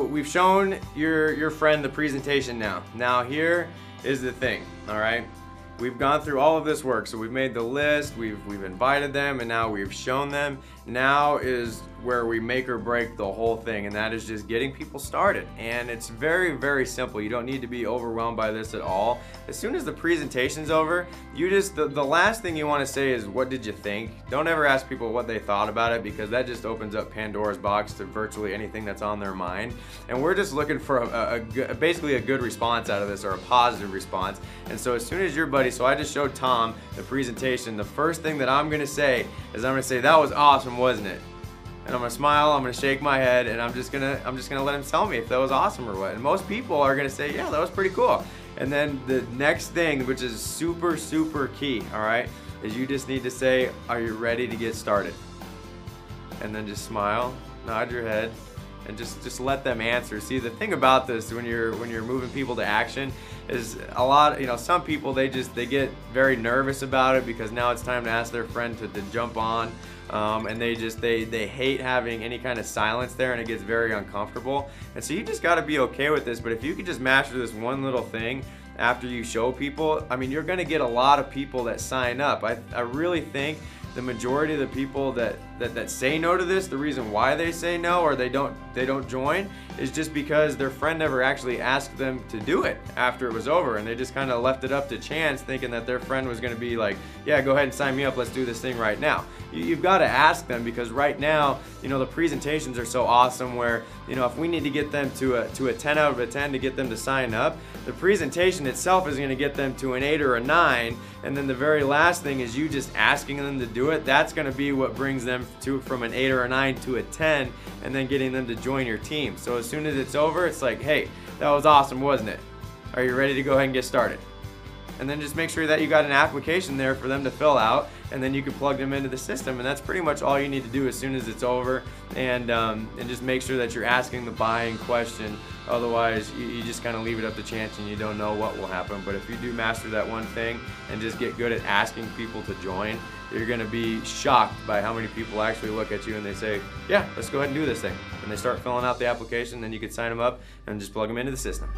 we've shown your friend the presentation now. Now here is the thing, all right? We've gone through all of this work, so we've made the list, we've invited them, and now we've shown them. Now is where we make or break the whole thing, and that is just getting people started. And it's very, very simple. You don't need to be overwhelmed by this at all. As soon as the presentation's over, you just, the last thing you want to say is, what did you think? Don't ever ask people what they thought about it, because that just opens up Pandora's box to virtually anything that's on their mind. And we're just looking for basically a good response out of this, or a positive response. And so as soon as your buddy, so I just showed Tom the presentation, the first thing that I'm gonna say is I'm gonna say, that was awesome, wasn't it? And I'm gonna smile, I'm gonna shake my head, and I'm just gonna let him tell me if that was awesome or what. And most people are gonna say, yeah, that was pretty cool. And then the next thing, which is super, super key, all right, is you just need to say, are you ready to get started? And then just smile, nod your head, and just let them answer. See, the thing about this, when you're moving people to action, is a lot, some people, they get very nervous about it, because now it's time to ask their friend to jump on, and they hate having any kind of silence there, and it gets very uncomfortable. And so you just got to be okay with this. But if you could just master this one little thing after you show people, I mean, you're going to get a lot of people that sign up. I really think the majority of the people that say no to this, the reason why they say no or they don't join, is just because their friend never actually asked them to do it after it was over, and they just kind of left it up to chance, thinking that their friend was going to be like, yeah, go ahead and sign me up, let's do this thing right now. You've got to ask them, because right now, the presentations are so awesome where, if we need to get them to a 10 out of a 10 to get them to sign up, the presentation itself is going to get them to an 8 or a 9, and then the very last thing is you just asking them to do it. That's going to be what brings them from an 8 or a 9 to a 10, and then getting them to join your team. So as soon as it's over, it's like, hey, that was awesome, wasn't it? Are you ready to go ahead and get started? And then just make sure that you got an application there for them to fill out, and then you can plug them into the system. And that's pretty much all you need to do as soon as it's over, and just make sure that you're asking the buying question. Otherwise, you just kind of leave it up to chance, and you don't know what will happen. But if you do master that one thing and just get good at asking people to join, you're going to be shocked by how many people actually look at you and they say, yeah, let's go ahead and do this thing. And they start filling out the application, then you can sign them up and just plug them into the system.